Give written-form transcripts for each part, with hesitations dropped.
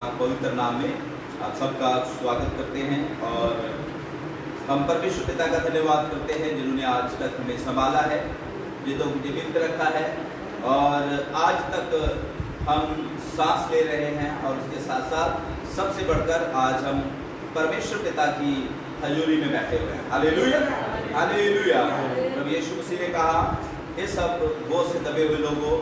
पवित्र नाम में आप सबका स्वागत करते हैं और हम परमेश्वर पिता का धन्यवाद करते हैं जिन्होंने आज तक हमें संभाला है, जिन्होंने मुझे जीवित रखा है और आज तक हम सांस ले रहे हैं। और उसके साथ साथ सबसे बढ़कर आज हम परमेश्वर पिता की हजूरी में बैठे हुए हैं। Hallelujah, hallelujah. प्रभु यीशु मसीह ने कहा, ये सब बोझ से दबे हुए लोगों,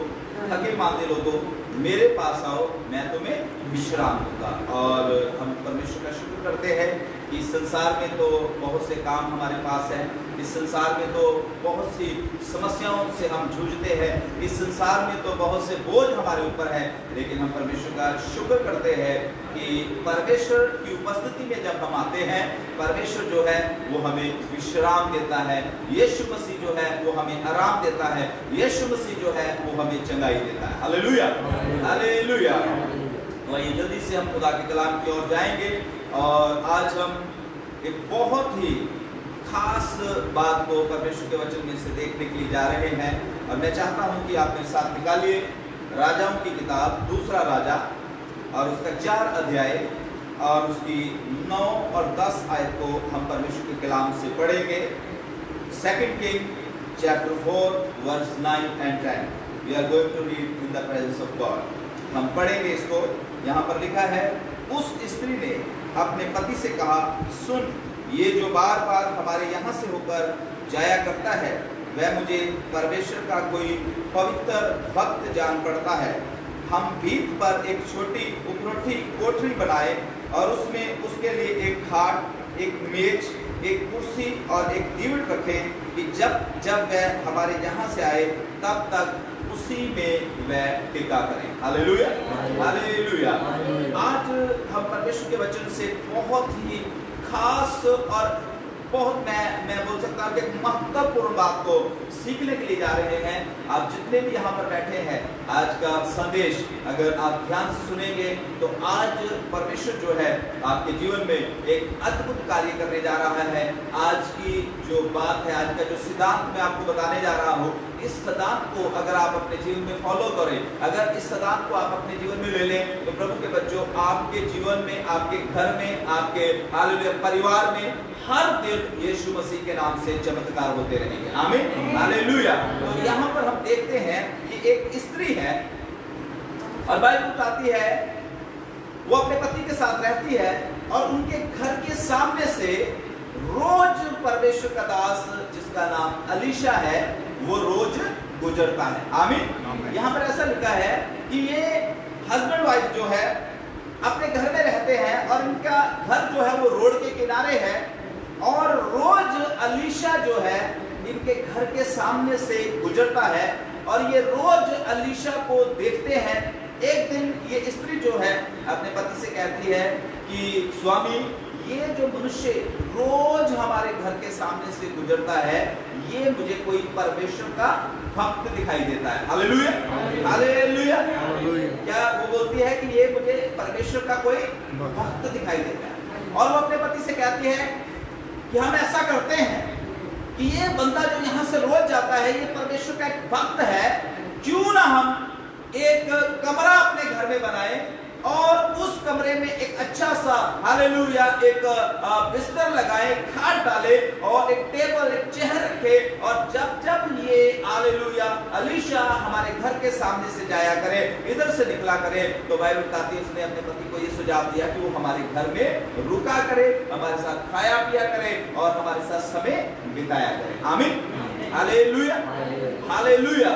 थके मांदे लोगों, मेरे पास आओ, मैं तुम्हें विश्राम दूंगा। और हम परमेश्वर का शुक्र करते हैं कि इस संसार में तो बहुत से काम हमारे पास हैं, इस संसार में तो बहुत सी समस्याओं से हम जूझते हैं, इस संसार में तो बहुत से बोझ हमारे ऊपर है, लेकिन हम परमेश्वर का शुक्र करते हैं कि परमेश्वर की उपस्थिति में जब हम आते हैं, परमेश्वर जो है वो हमें विश्राम देता है। यीशु मसीह जो है वो हमें आराम देता है। यीशु मसीह जो है वो हमें चंगाई देता है। Hallelujah, hallelujah. तो ये जल्दी से हम खुदा के कलाम की ओर जाएंगे और आज हम एक बहुत ही खास बात को परमेश्वर के वचन में से देखने के लिए जा रहे हैं। और मैं चाहता हूं कि आप मेरे साथ निकालिए राजाओं की किताब, दूसरा राजा और उसका 4 अध्याय और उसकी 9 और 10 आयत को हम परमेश्वर के कलाम से पढ़ेंगे। 2 king chapter 4 verse 9 and 10। We are going to read in the presence of God। हम पढ़ेंगे इसको। यहाँ पर लिखा है, उस स्त्री ने अपने पति से कहा, सुन, ये जो बार बार हमारे यहाँ से होकर जाया करता है, वह मुझे परमेश्वर का कोई पवित्र भक्त जान पड़ता है। हम भीत पर एक छोटी उपरोठी कोठरी बनाए और उसमें उसके लिए एक खाट, एक मेज, एक कुर्सी और एक दीवड़ रखें कि जब जब वह हमारे यहाँ से आए तब तक उसी में वह टिका करें। Hallelujah, hallelujah. आज हम परमेश्वर के वचन से बहुत ही खास और बहुत मैं बोल सकता हूँ कि महत्वपूर्ण बात को सीखने के लिए जा रहे हैं। आप जितने भी यहाँ पर बैठे हैं, आज का संदेश अगर आप ध्यान से सुनेंगे तो आज परमेश्वर जो है आपके जीवन में एक अद्भुत कार्य करने जा रहा है। आज की जो बात है, आज का जो सिद्धांत मैं आपको बताने जा रहा हूँ, इस सिद्धांत को अगर आप अपने जीवन में फॉलो करें, अगर इस सिद्धांत को आप अपने जीवन में ले लें, तो प्रभु के बच्चों, आपके जीवन में, आपके घर में, आपके हालेलुया परिवार में हर दिन यीशु मसीह के नाम से चमत्कार होते रहेंगे। आमीन, हालेलुया। तो यहाँ पर हम देखते हैं कि एक स्त्री है और बाइबल बताती है वो अपने पति के साथ रहती है और उनके घर के सामने से रोज परमेश्वर का दास जिसका नाम अलीशा है वो रोज गुजरता है। आमीन। यहाँ पर ऐसा लिखा है कि ये हस्बैंड वाइफ जो है अपने घर में रहते हैं और इनका घर जो है वो रोड के किनारे है और रोज अलीशा जो है इनके घर के सामने से गुजरता है और ये रोज अलीशा को देखते हैं। एक दिन ये स्त्री जो है अपने पति से कहती है कि स्वामी, ये जो मनुष्य रोज हमारे घर के सामने से गुजरता है, ये मुझे कोई परमेश्वर का भक्त दिखाई देता है। Hallelujah, hallelujah. क्या वो बोलती है कि ये मुझे परमेश्वर का कोई भक्त दिखाई देता है। और वो अपने पति से कहती है कि हम ऐसा करते हैं कि ये बंदा जो यहाँ से रोज जाता है, ये परमेश्वर का एक भक्त है, क्यों ना हम एक कमरा अपने घर में बनाए और उस कमरे में एक अच्छा सा हालेलुया एक बिस्तर लगाए, खाट डाले और एक टेबल, एक चेयर रखे और जब जब ये हालेलुया अलीशा हमारे घर के सामने से जाया करे, इधर से निकला करे, तो बाइबल बताती है उसने अपने पति को ये सुझाव दिया कि वो हमारे घर में रुका करे, हमारे साथ खाया पिया करे और हमारे साथ समय बिताया करे। आमीन, हालेलुया, हालेलुया।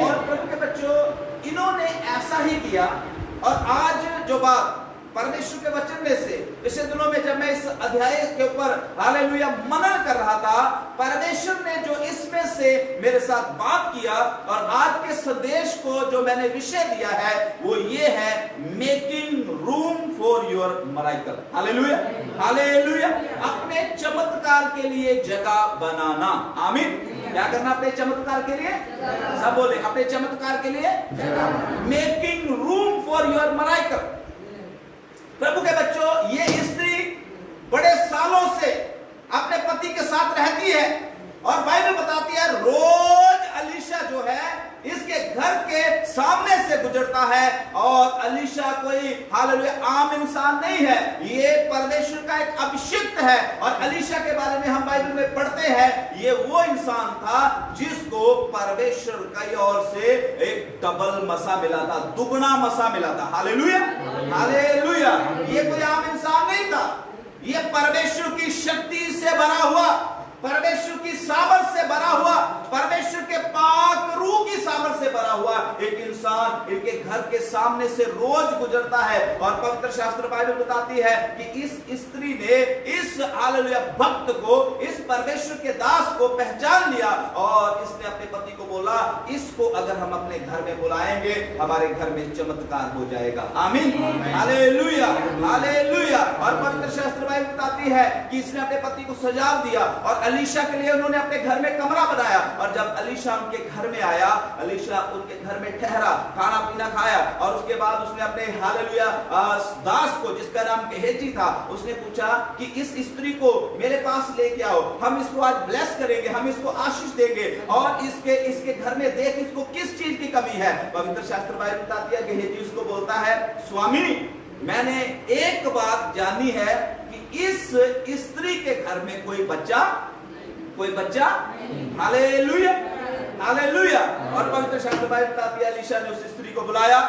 और प्रभु के बच्चों, इन्होंने ऐसा ही किया। और आज जो बात परमेश्वर के वचन में से पिछले दिनों में जब मैं इस अध्याय के ऊपर हालेलुया मनन कर रहा था, परमेश्वर ने जो इसमें से मेरे साथ बात किया और आज के संदेश को जो मैंने विषय दिया है वो ये है, making room for your miracle. Hallelujah, hallelujah. अपने चमत्कार के लिए जगह बनाना। आमीन। क्या करना अपने चमत्कार के लिए? सब बोले, अपने चमत्कार के लिए making room for your miracle. प्रभु के बच्चों, ये स्त्री बड़े सालों से अपने पति के साथ रहती है और बाइबल बताती है रोज अलीशा जो है इसके घर के सामने से गुजरता है और अलीशा कोई हालेलुया आम इंसान नहीं है, ये परमेश्वर का एक अभिषिक्त है। और एलीशा के बारे में हम बाइबल में पढ़ते हैं, ये वो इंसान था जिसको परमेश्वर की ओर से एक डबल मसा मिला था, दुगना मसा मिला था। Hallelujah, hallelujah. ये कोई आम इंसान नहीं था, ये परमेश्वर की शक्ति से भरा हुआ, परमेश्वर की सामर्थ से भरा हुआ, परमेश्वर के पाक रूह की सामर्थ से भरा हुआ एक इंसान इनके घर के सामने से रोज गुजरता है। और पवित्र शास्त्र बाइबल बताती है कि इस स्त्री ने इस हालेलुया भक्त को, इस परमेश्वर के दास को पहचान लिया और इसने अपने पति को बोला, इसको अगर हम अपने घर में बुलाएंगे हमारे घर में चमत्कार हो जाएगा। आमीन, हालेलुया, हालेलुया। और पवित्र शास्त्र बाइबल बताती है कि इसने अपने पति को सजाव दिया और एलीशा के लिए उन्होंने अपने घर में कमरा बनाया। और जब एलीशा उनके घर में आया, एलीशा उनके घर में ठहरा, खाना पीना खाया और उसके बाद उसने अपने हालेलुया दास को, जिसका नाम गेहजी था, उसने पूछा कि इस स्त्री को मेरे पास लेके आओ, हम इसको आज ब्लेस करेंगे, हम इसको आशीष देंगे और इसके घर में देख इसको किस चीज की कमी है। पवित्र शास्त्र बाइबल बताती है, गेहजी उसको बोलता है, स्वामी मैंने एक बात जानी है कि इस स्त्री के घर में कोई बच्चा हालेलुया, हालेलुया। और पवित्र शास्त्र बाइबल बताती है, एलीशा ने उस स्त्री को बुलाया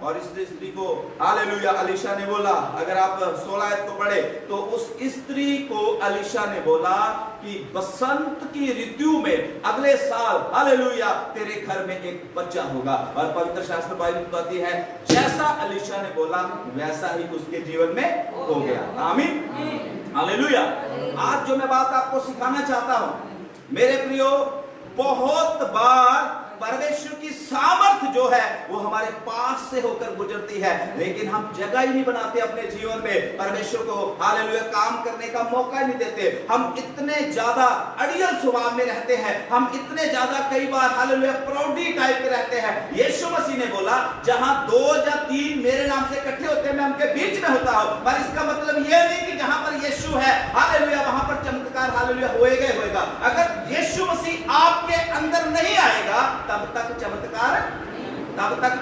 और इस स्त्री को हालेलुया, एलीशा ने बोला, अगर आप 16 आयत को पढ़े तो उस स्त्री को एलीशा ने बोला कि बसंत की ऋतु में अगले साल हालेलुया तेरे घर में एक बच्चा होगा। और पवित्र शास्त्र बाइबल बताती है, जैसा एलीशा ने बोला वैसा ही उसके जीवन में हो गया। आमीन, हालेलुया। आज जो मैं बात आपको सिखाना चाहता हूं मेरे प्रियो, बहुत बार परमेश्वर की सामर्थ जो है वो हमारे पास से होकर गुजरती है, लेकिन हम जगह ही नहीं बनाते अपने जीवन में, परमेश्वर को हालेलुया काम करने का मौका नहीं देते। हम इतने ज्यादा अड़ियल स्वभाव में रहते हैं, हम इतने ज्यादा कई बार हालेलुया प्राउडी टाइप के रहते हैं। यीशु मसीह ने बोला, जहां 2 या 3 मेरे नाम से इकट्ठे होते हैं मैं उनके बीच में होता हूं। पर इसका मतलब यह नहीं कि जहां पर यीशु है हालेलुया वहां पर चमत्कार हालेलुया होएगा। अगर यीशु मसीह आपके अंदर नहीं आएगा तब तक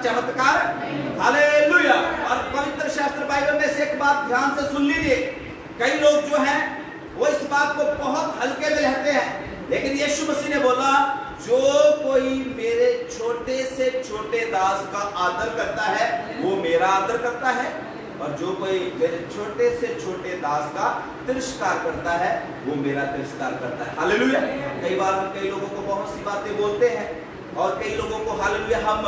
चमत्कार हालेलुया। और पवित्र शास्त्र बाइबल में से एक बात ध्यान से सुन लीजिए, कई लोग जो हैं वो इस बात को बहुत हल्के में लेते हैं, लेकिन यीशु मसीह ने बोला, जो कोई मेरे छोटे से छोटे दास का आदर करता है वो मेरा आदर करता है, और जो कोई मेरे छोटे से छोटे दास का तिरस्कार करता है वो मेरा तिरस्कार करता है। हालेलुया। कई बार हम कई लोगों को बहुत सी बातें बोलते हैं और कई लोगों को हालेलुया हम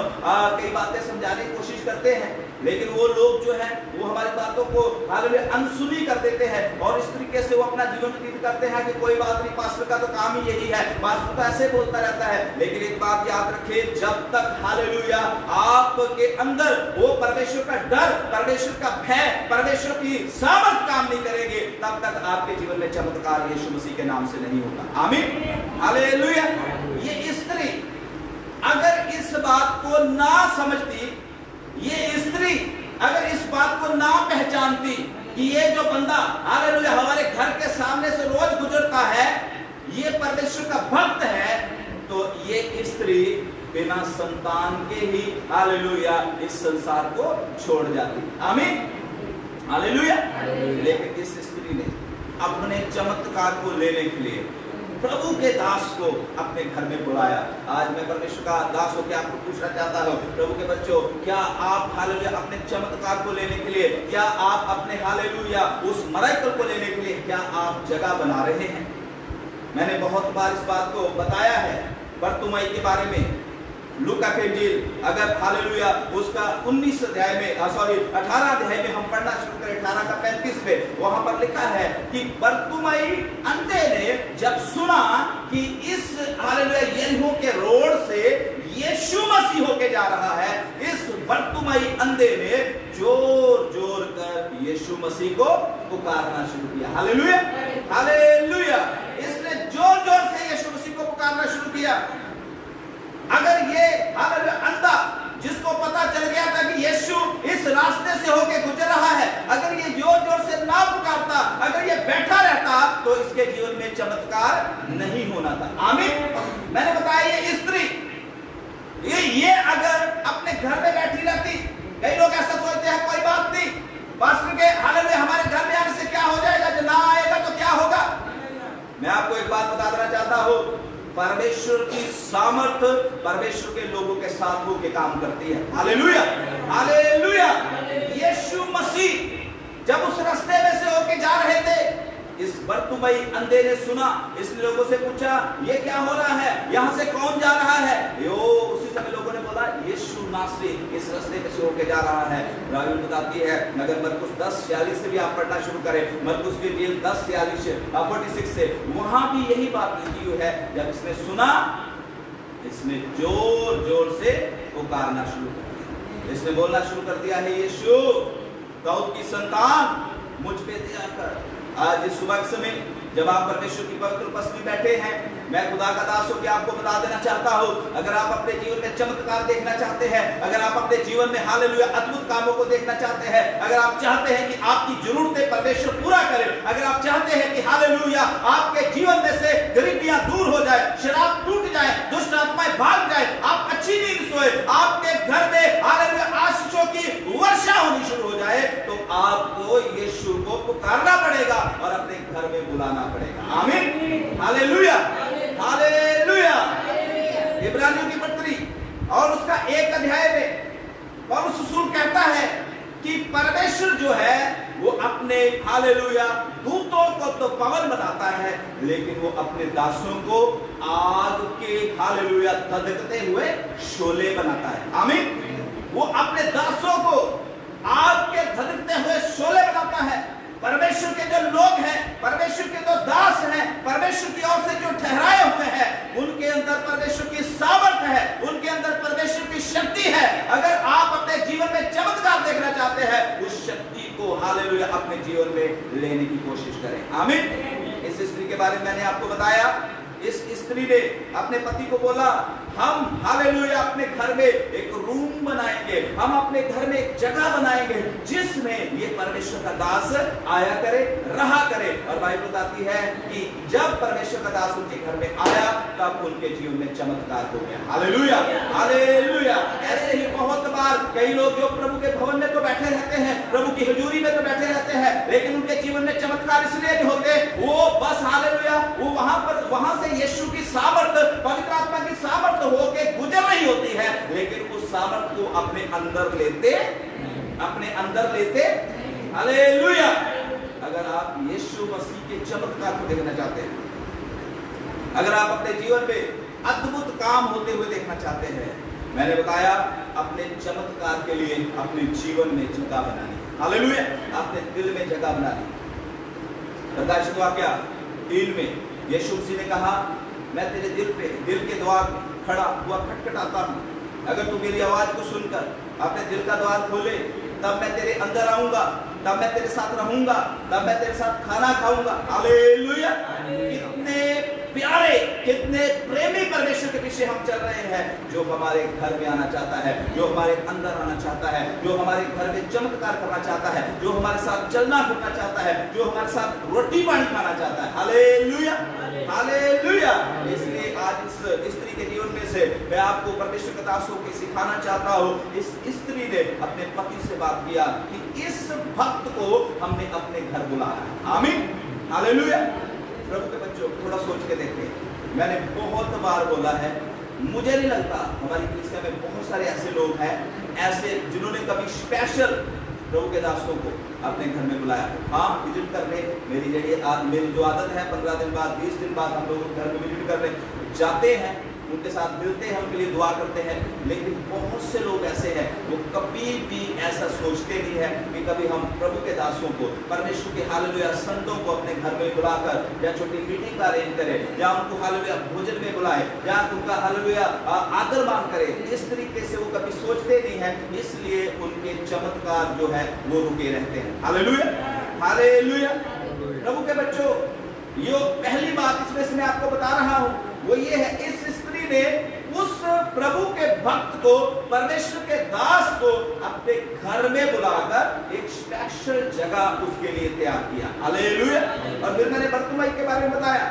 कई बातें समझाने की कोशिश करते हैं, लेकिन वो लोग जो हैं वो हमारी बातों को हालेलुया अनसुनी कर देते हैं और इस तरीके से वो अपना जीवन व्यतीत करते हैं कि कोई बात नहीं, पास्टर का तो काम ही यही है, पास्टर तो ऐसे बोलता रहता है। लेकिन एक बात याद रखिए, जब तक हालेलुया आपके अंदर वो परमेश्वर का डर, परमेश्वर का भय, परमेश्वर की सामर्थ काम नहीं करेंगे, तब तक आपके जीवन में चमत्कार यीशु मसीह के नाम से नहीं होगा। आमीन, हालेलुया। ये स्त्री अगर इस बात को ना समझती, ये स्त्री अगर इस बात को ना पहचानती कि ये जो बंदा हालेलुया हमारे घर के सामने से रोज गुजरता है ये परमेश्वर का भक्त है, तो ये स्त्री बिना संतान के ही हालेलुया इस संसार को छोड़ जाती। आमीन, हालेलुया। लेकिन इस स्त्री ने अपने चमत्कार को लेने के लिए प्रभु के दास को अपने घर में बुलाया। आज मैं परमेश्वर का दास होकर आपको पूछना चाहता हूँ, प्रभु के बच्चों, क्या आप हालेलुया अपने चमत्कार को लेने के लिए, क्या आप अपने हालेलुया उस मिरेकल को लेने के लिए क्या आप जगह बना रहे हैं? मैंने बहुत बार इस बात को बताया है बरतुमाई के बारे में। लूका के इंजील अगर हालेलुया उसका 19 अध्याय में 18 अध्याय में हम पढ़ना शुरू करें, 18 का 35 पे, वहां पर लिखा है कि बरतुमाई अंधे ने जब सुना कि इस हालेलुया यरीहो के रोड से यीशु मसीह होके जा रहा है, इस बरतुमाई अंधे ने जोर जोर कर यीशु मसीह को पुकारना शुरू किया। Hallelujah, hallelujah. इसने जोर जोर से यीशु मसीह को पुकारना शुरू किया। अगर ये हालेलुया अंधा जिसको पता चल गया था कि यीशु इस रास्ते से होके गुजर रहा है, अगर ये जोर जोर से ना पुकारता, अगर ये बैठा रहता, तो इसके जीवन में चमत्कार नहीं होना था। आमीन। मैंने बताया ये स्त्री ये अगर अपने घर में बैठी रहती, कई लोग ऐसा सोचते हैं कोई बात नहीं, पास्टर के हालेलुया हमारे घर में आने से क्या हो जाएगा, जो ना आएगा तो क्या होगा। मैं आपको एक बात बता देना चाहता हूं, परमेश्वर की सामर्थ परमेश्वर के लोगों के साथ होकर काम करती है। Hallelujah hallelujah. यीशु मसीह जब उस रास्ते में से होके जा रहे थे, इस बरतुमई अंधे ने सुना, इसने लोगों से पूछा ये क्या हो रहा है, यहाँ से कौन जा रहा है। उसी समय लोगों ने बोला यीशु नासरी इस रास्ते में से होके जा रहा है। बाइबल बताती है, अगर मरकुस 10:46 से भी आप पढ़ना शुरू करें, मरकुस की 10:46 से, वहां भी यही बात लिखी हुई है। जब इसने सुना, इसने जोर जोर से पुकारना शुरू कर दिया। इसने बोलना शुरू कर दिया है, यीशु दाऊद की संतान मुझ पे दया कर। आज इस सुबह के समय जब आप परमेश्वर की पवित्र उपस्थिति में बैठे हैं, मैं खुदा का दास होकर आपको बता देना चाहता हूं, अगर आप अपने जीवन में चमत्कार देखना चाहते हैं, अगर आप अपने जीवन में हालेलुया अद्भुत कामों को देखना चाहते हैं, अगर आप चाहते हैं कि आपकी जरूरतें परमेश्वर पूरा करे, अगर आप चाहते हैं कि हालेलुया आपके जीवन में से गरीबियां दूर हो जाए, शराब टूट जाए, दुष्ट आत्माएं भाग जाए, आप अच्छी नींद सोए, आपके घर में हालेलुया आशीषों की वर्षा होनी शुरू हो जाए, तो आपको यीशु को पुकारना पड़ेगा और अपने घर में बुलाना पड़ेगा। आमीन हालेलुया हालेलुया। इब्रानियों की पत्री और उसका 1 अध्याय में पौलुस रसूल कहता है कि परमेश्वर जो है वो अपने हालेलुया दूतों को तो पवन बनाता है, लेकिन वो अपने दासों को आग के हालेलुया धधकते हुए शोले बनाता है। आमीन। वो अपने दासों को आग के धधकते हुए शोले बनाता है। परमेश्वर के जो लोग हैं, परमेश्वर के जो दास हैं, परमेश्वर की ओर से जो ठहराए हुए हैं, उनके अंदर परमेश्वर की सामर्थ है, उनके अंदर परमेश्वर की शक्ति है। अगर आप अपने जीवन में चमत्कार देखना चाहते हैं, उस शक्ति को हालेलुया अपने जीवन में लेने की कोशिश करें। आमीन। इस स्त्री के बारे में मैंने आपको बताया, इस स्त्री ने अपने पति को बोला, हम हालेलुया अपने घर में एक रूम बनाएंगे, हम अपने घर में एक जगह बनाएंगे जिसमें ये परमेश्वर का दास आया करे, रहा करे। और बाइबल बताती है कि जब परमेश्वर का दास उनके घर में आया, तब उनके जीवन में चमत्कार हो गया। Hallelujah hallelujah. ऐसे ही बहुत बार कई लोग जो प्रभु के भवन में तो बैठे रहते हैं, प्रभु की हजूरी में तो बैठे रहते हैं, लेकिन उनके जीवन में चमत्कार इसलिए नहीं होते, वो बस हालेलुया वो वहां से यीशु की सामर्थ, पवित्र आत्मा की सामर्थ होके गुजर रही होती है, लेकिन उस सामर्थ को अपने अंदर लेते हालेलुया। अगर आप यीशु मसीह के चमत्कार को देखना चाहते हैं, अगर आप अपने जीवन में अद्भुत काम होते हुए देखना चाहते हैं, मैंने बताया अपने चमत्कार के लिए अपने जीवन में जगह बनानी, हालेलुया अपने दिल में जगह बनानी। प्रकाशित वाक्या 3 में यीशु मसीह ने कहा, मैं तेरे दिल के द्वार खड़ा हुआ खटखटाता हूं, अगर तू मेरी आवाज को सुनकर अपने दिल का द्वार खोले, तब मैं तेरे अंदर आऊंगा, तब मैं तेरे साथ रहूंगा, तब मैं तेरे साथ खाना खाऊंगा। हालेलुया। कितने प्यारे, कितने प्रेमी परमेश्वर के पीछे हम चल रहे हैं, जो हमारे घर में आना चाहता है, जो हमारे अंदर आना चाहता है, जो हमारे घर में चमत्कार करना चाहता है, जो हमारे साथ चलना फिरना चाहता है, जो हमारे साथ रोटी पानी खाना चाहता है। Hallelujah hallelujah. इसलिए आज इस स्त्री के जीवन में से मैं आपको परमेश्वर के दासों को सिखाना चाहता हूँ। इस स्त्री ने अपने पति से बात किया कि इस भक्त को हमने अपने घर बुलाया है। आमीन हालेलुया। प्रभु के बच्चों थोड़ा सोच के देखें, मैंने बहुत बार बोला है, मुझे नहीं लगता हमारी कलीसिया में बहुत सारे ऐसे लोग हैं ऐसे जिन्होंने कभी स्पेशल प्रभु के दासों को अपने घर में बुलाया। हाँ, विजिट करने मेरी जो आदत है 15 दिन बाद 20 दिन बाद हम लोग घर में विजिट करने जाते हैं, उनके साथ मिलते हैं, उनके लिए दुआ करते हैं, लेकिन बहुत से लोग ऐसे हैं वो कभी भी ऐसा सोचते नहीं है कि कभी हम प्रभु के दासों को, परमेश्वर के हालेलुया संतों को अपने घर में बुलाकर या छोटी मीटिंग का अरेंज करें, या उनको हालेलुया भोजन में बुलाएं, या उनका हालेलुया आदर मान करें। इस तरीके से वो कभी सोचते नहीं है, इसलिए उनके चमत्कार जो है वो रुके रहते हैं। Hallelujah hallelujah. प्रभु के बच्चों, ये पहली बात इसमें से मैं आपको बता रहा हूँ वो ये है, इस स्त्री ने उस प्रभु के भक्त को, परमेश्वर के दास को अपने घर में बुलाकर एक स्पेशल जगह उसके लिए तैयार किया। हालेलुया। और फिर मैंने बरतुमई के बारे में बताया,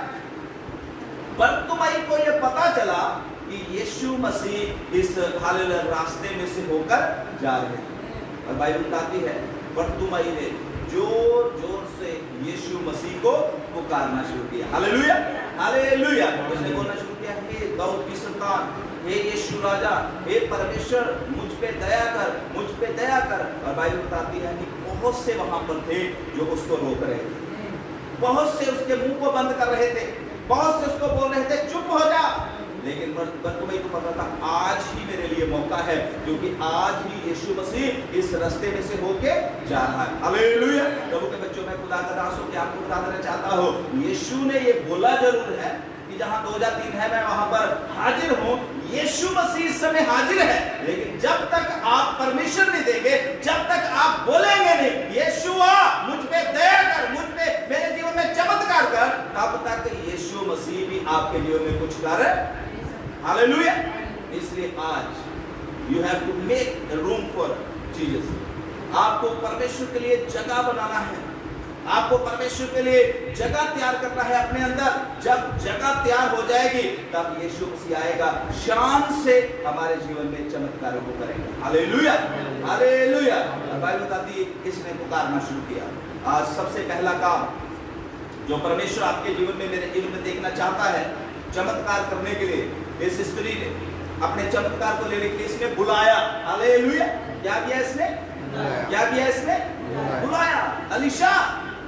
बरतुमई को यह पता चला कि यीशु मसीह इस हालेलुया रास्ते में से होकर जा रहे हैं। और बाइबल बताती है बरतुमाई ने जोर जोर से यीशु मसीह को पुकारना शुरू किया। Hallelujah, hallelujah. उसने बोलना शुरू किया, हे दाऊद की संतान, हे यीशु राजा, हे परमेश्वर, मुझ पे दया कर, मुझ पे दया कर। और बाइबल बताती है कि बहुत से वहां पर थे जो उसको रोक रहे थे, बहुत से उसके मुंह को बंद कर रहे थे, बहुत से उसको बोल रहे थे चुप हो जा। लेकिन बरतुमाई को पता था आज ही मेरे लिए मौका है, क्योंकि आज ही यीशु मसीह इस रास्ते में से होके जा रहा है। हालेलुया। प्रभु के बच्चों, मैं खुदा का दास हूं कि आपको बता देना चाहता हूं, यीशु ने ये बोला जरूर है कि जहां 2 या 3 है मैं वहां पर हाजिर हूं। यीशु मसीह इस समय हाजिर है, लेकिन जब तक आप परमिशन नहीं देंगे, जब तक आप बोलेंगे नहीं यीशुआ मुझ पे दया कर, मुझ पे मेरे जीवन में चमत्कार कर, तब तक यीशु मसीह भी आपके जीवन में कुछ कर। हालेलुया। इसलिए आज you have to make room for Jesus. आपको परमेश्वर के लिए जगह बनाना है, आपको परमेश्वर के लिए जगह तैयार करना है अपने अंदर। जब जगह तैयार हो जाएगी तब यीशु मसीह आएगा, शान से हमारे जीवन में चमत्कारों को करेगा। Hallelujah, hallelujah. बाइबल बताती है इसने पुकारना शुरू किया। आज सबसे पहला काम जो परमेश्वर आपके जीवन में, मेरे जीवन में देखना चाहता है, चमत्कार करने के लिए इस स्त्री ने अपने चमत्कार को लेने के लिए इसने बुलाया। हालेलुया। क्या किया इसने? क्या किया इसने? बुलाया। अलीशा,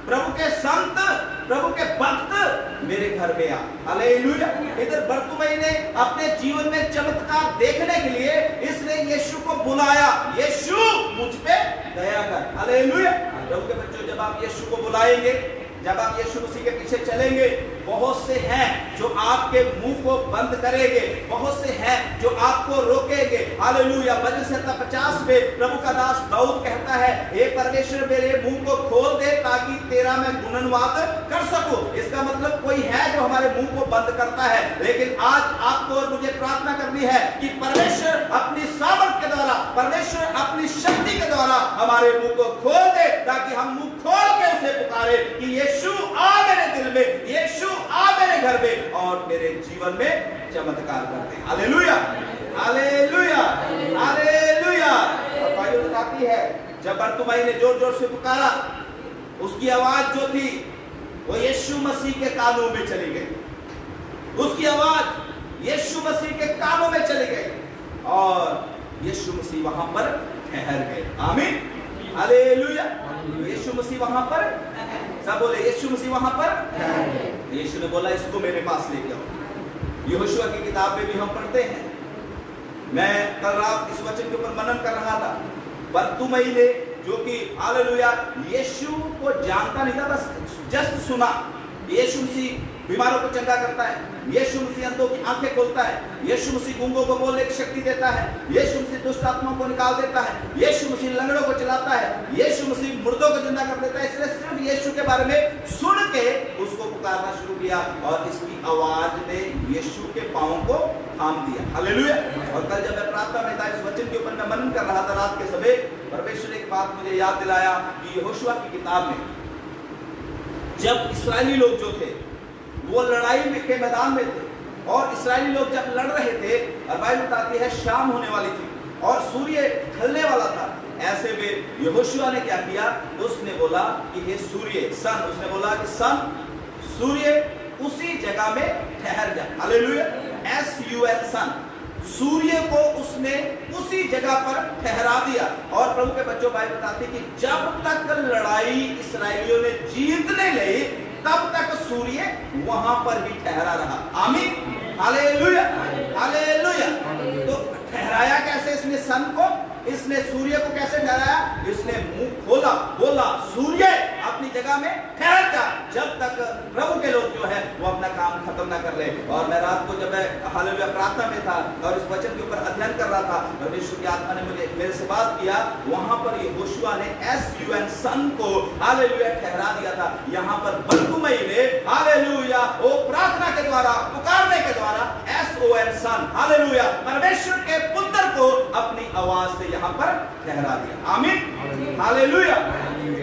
प्रभु के संत, प्रभु के भक्त मेरे घर में आ। हालेलुया। इधर बरतुमाई ने अपने जीवन में चमत्कार देखने के लिए इसने यीशु को बुलाया, यीशु मुझ पे दया कर। हालेलुया। प्रभु के बच्चों, जब आप यीशु को बुलाएंगे, जब आप यीशु मसीह के पीछे चलेंगे, बहुत से हैं जो आपके मुंह को बंद करेंगे, बहुत से हैं जो आपको रोकेंगे। हालेलुया। भजन संहिता 50 में प्रभु का दास दाऊद कहता है, हे परमेश्वर मेरे मुंह को खोल दे ताकि तेरा मैं गुणनवाद कर सकूं। इसका मतलब कोई है जो हमारे मुंह को बंद करता है, लेकिन आज आपको और मुझे प्रार्थना करनी है कि परमेश्वर अपनी सामर्थ के द्वारा, परमेश्वर अपनी शक्ति के द्वारा हमारे मुंह को खोल दे, ताकि हम मुंह खोल के उसे पुकारे कि यीशु आ मेरे दिल में, यीशु आ मेरे घर में और मेरे जीवन में चमत्कार करते हैं। Hallelujah, hallelujah, hallelujah. और बाइबल बताती है जब बरतुमाई ने जोर जोर से पुकारा, उसकी आवाज जो थी वो यीशु मसीह के कानों में चली गई। उसकी आवाज यीशु मसीह के कानों में चली गई और यीशु मसीह वहां पर ठहर गए। आमीन, हालेलुया। यीशु मसीह वहां पर, सब बोले यीशु मसीह वहां पर। यीशु ने बोला इसको मेरे पास लेके आओ। यहोशुआ की किताब में भी हम पढ़ते हैं, मैं कल रात इस वचन के ऊपर मनन कर रहा था। बरतुमाई ने, जो कि हालेलुया यीशु को जानता नहीं था, बस जस्ट सुना यीशु मसीह बीमारों को चंगा करता है, यीशु मसीह अंधों की आंखें खोलता है, यीशु मसीह गूंगों को बोलने की शक्ति देता है, यीशु मसीह दुष्ट आत्माओं को निकाल देता है, यीशु मसीह लंगड़ों को चलाता है, यीशु मसीह मुर्दों को जिंदा कर देता है। इसलिए सिर्फ यीशु के बारे में सुन के उसको पुकारना शुरू किया और इसकी आवाज ने यीशु के पांवों को थाम दिया। हालेलुया। और कल जब मैं प्रार्थना में था, इस वचन के ऊपर मैं मनन कर रहा था रात के समय, परमेश्वर ने एक बात मुझे याद दिलाया कि यहोशुआ की किताब में जब इस्राएली लोग जो थे वो लड़ाई के मैदान में थे और इस्राएली लोग जब लड़ रहे थे और बाइबल बताती है शाम होने वाली थी और सूर्य ढलने वाला था, ऐसे में यहोशुआ ने क्या किया, उसने बोला कि हे सूर्य, सन, उसने बोला कि सन, सूर्य उसी जगह में ठहर जा। हालेलुया। SUN, सन, सूर्य को उसने उसी जगह पर ठहरा दिया। और प्रभु के बच्चों, बाइबल बताती है कि जब तक लड़ाई इस्राएलियों ने जीत नहीं ली तब तक सूर्य वहां पर भी ठहरा रहा। आमीन, हालेलुया, हालेलुया। तो ठहराया कैसे इसने सन को, इसने सूर्य को कैसे ठहराया, इसने मुंह खोला, बोला सूर्य अपनी जगह में ठहर जा, जब तक प्रभु के लोग जो है वो अपना काम खत्म ना कर ले। और मैं रात को जब मैं हालेलुया प्रार्थना में था और इस वचन के ऊपर अध्ययन कर रहा था, परमेश्वर की आत्मा ने मुझे मेरे से बात किया, वहां पर यहोशुआ ने SUN, सन को हालेलुया ठहरा दिया था। यहाँ पर बरतुमाई ने हालेलुया वो प्रार्थना के द्वारा, पुकारने के द्वारा SON, सन, हालेलुया परमेश्वर के पुत्र को अपनी आवाज से यहाँ पर ठहरा दिया। आमीन, हालेलुया।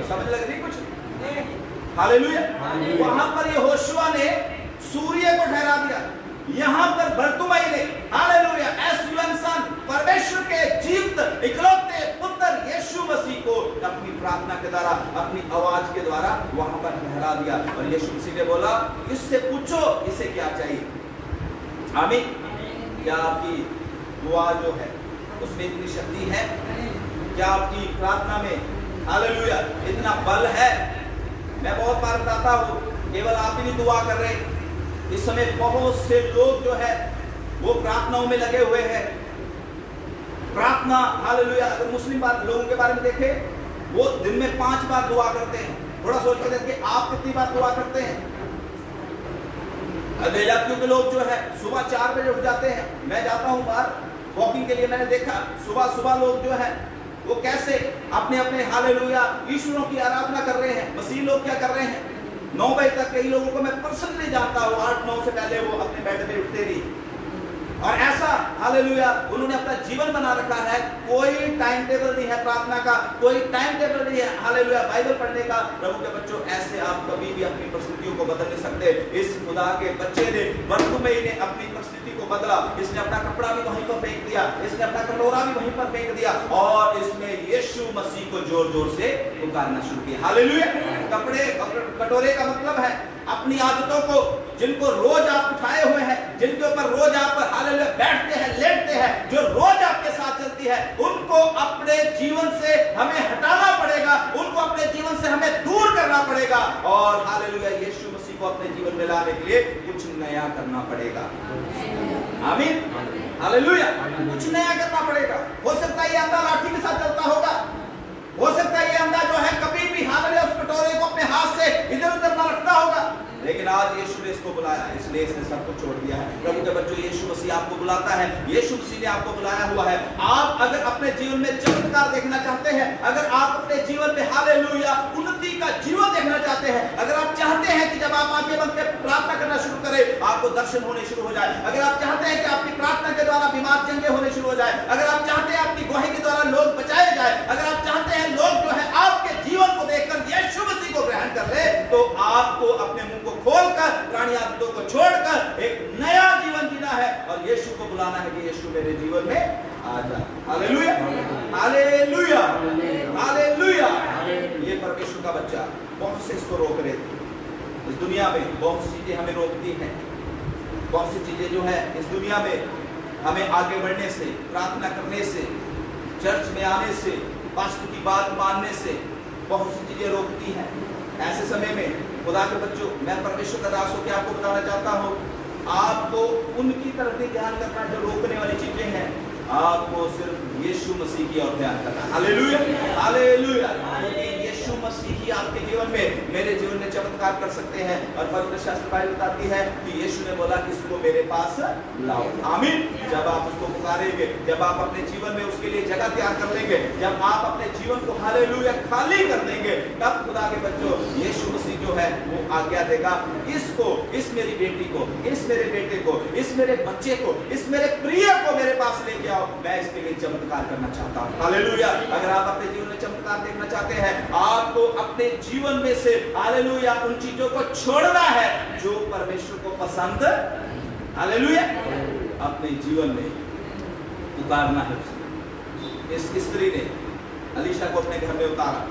समझ लग रही कुछ? हालेलुया। वहां पर यहोशुआ ने सूर्य को ठहरा दिया, यहाँ पर बरतुमाई ने हालेलुया SUN, सन, परमेश्वर के जीवित इकलौते पुत्र यीशु यीशु मसीह को अपनी प्रार्थना के द्वारा, अपनी आवाज के द्वारा वहां पर ठहरा दिया। और यीशु मसीह ने बोला, इससे पूछो इसे क्या चाहिए। आमीन। क्या आपकी दुआ जो है उसमें इतनी शक्ति है? क्या आपकी प्रार्थना में हालेलुया इतना बल है? मैं बहुत बार बताता हूँ, केवल आप ही नहीं दुआ कर रहे, इस समय बहुत से लोग जो है वो प्रार्थनाओं में लगे हुए हैं। प्रार्थना हालेलुया, अगर मुस्लिम लोगों के बारे में देखें, वो दिन में 5 बार दुआ करते हैं। थोड़ा सोच के देखिए, आप कितनी बार दुआ करते हैं? अदेलातियों के लोग जो है सुबह 4 बजे उठ जाते हैं। मैं जाता हूँ बाहर वॉकिंग के लिए, मैंने देखा सुबह लोग जो है वो कैसे अपने अपने हालेलुया ईश्वरों की आराधना कर रहे हैं। मसीह लोग क्या कर रहे हैं, 9 बजे तक कई लोगों को मैं पर्सनली जानता हूँ, 8-9 से पहले वो अपने बेड में उठते नहीं। और ऐसा हालेलुया उन्होंने अपना जीवन बना रखा है। कोई टाइम टेबल नहीं है प्रार्थना का, कोई टाइम टेबल नहीं है हालेलुया बाइबल पढ़ने का। प्रभु के बच्चों, ऐसे आप कभी भी अपनी परिस्थितियों को बदल नहीं सकते। इस खुदा के बच्चे ने बरतुमेई ने अपनी परिस्थिति को बदला। इसने अपना कपड़ा भी वहीं पर फेंक दिया, इसने अपना कटोरा भी वहीं पर फेंक दिया और इसने यीशु मसीह को जोर जोर से पुकारना शुरू किया। हालेलुया। कटोरे का मतलब है अपनी आदतों को, जिनको रोज आप उठाए हुए हैं, जिनके ऊपर रोज आप हालेलुया बैठते हैं, लेटते हैं, जो रोज आपके साथ चलती है, उनको अपने जीवन से हमें हटाना पड़ेगा, उनको अपने जीवन से हमें दूर करना पड़ेगा। और हालेलुया यीशु मसीह को अपने जीवन में लाने के लिए कुछ नया करना पड़ेगा। आमीन। हालेलुया। कुछ नया करना पड़ेगा। हो सकता है ये अंधा लाठी के साथ चलता होगा, हो सकता है ये अंधा जो है कभी भी हालेलुया उस कटोरे को अपने हाथ से इधर उधर ना रखता होगा, लेकिन आज यीशु ने इसको बुलाया, इसलिए इसने सब कुछ छोड़ दिया है। प्रभु के बच्चों, यीशु मसीह आपको बुलाता है, यीशु मसीह ने आपको बुलाया हुआ है। आप अगर अपने जीवन में चमत्कार देखना चाहते हैं, अगर आप अपने जीवन में हालेलुया उन्नति का जीवन देखना चाहते हैं, अगर आप चाहते हैं कि जब आप आंखें बंद कर प्रार्थना करना शुरू करें आपको दर्शन होने शुरू हो जाए, अगर आप चाहते हैं कि आपकी प्रार्थना के द्वारा बीमार चंगे होने शुरू हो जाए, अगर आप चाहते हैं आपकी गवाही के द्वारा लोग बचाए जाए, अगर आप चाहते हैं लोग जो है आपके जीवन को देखकर यीशु मसीह को ग्रहण कर ले, तो आपको अपने मुंह को खोलकर पुरानी आदतों को छोड़कर एक नया जीवन जीना है और यीशु को बुलाना है कि यीशु मेरे जीवन में आ जा। Hallelujah, hallelujah, hallelujah. ये परमेश्वर का बच्चा, बहुत से इसको रोक रहे थे। इस दुनिया में बहुत सी चीजें हमें रोकती हैं, बहुत सी चीजें जो है इस दुनिया में हमें आगे बढ़ने से, प्रार्थना करने से, चर्च में आने से, पास्टर की बात मानने से बहुत सी चीजें रोकती हैं। ऐसे समय में खुदा के बच्चों, मैं परमेश्वर का दास होकर आपको बताना चाहता हूँ, आपको उनकी तरफ भी ध्यान करना जो रोकने वाली चीजें हैं, आपको सिर्फ यीशु मसीह की ओर ध्यान करना। Hallelujah, hallelujah. यीशु मसीह ही आपके जीवन में, मेरे जीवन में चमत्कार कर सकते हैं। और पवित्र शास्त्र बाइबल बताती है कि यीशु ने बोला कि इसको मेरे पास लाओ। आमीन। जब आप उसको पुकारेंगे, जब आप अपने जीवन में उसके लिए जगह तैयार कर लेंगे, जब आप अपने जीवन को हालेलुया खाली कर देंगे, तब खुदा के बच्चों यीशु मसीह जो है वो आज्ञा देगा, इसको, इस मेरी बेटी को, इस मेरे बेटे को, इस मेरे बच्चे को, इस मेरे प्रिय को मेरे पास लेके आओ, मैं इसके लिए चमत्कार करना चाहता हूँ। हालेलुया। अगर आप अपने जीवन में चमत्कार देखना चाहते हैं, आपको अपने जीवन में से हालेलुया उन चीजों को छोड़ना है जो परमेश्वर को पसंद, हालेलुया, अपने जीवन में उतारना है। इस स्त्री ने अलीशा को अपने घर में उतारा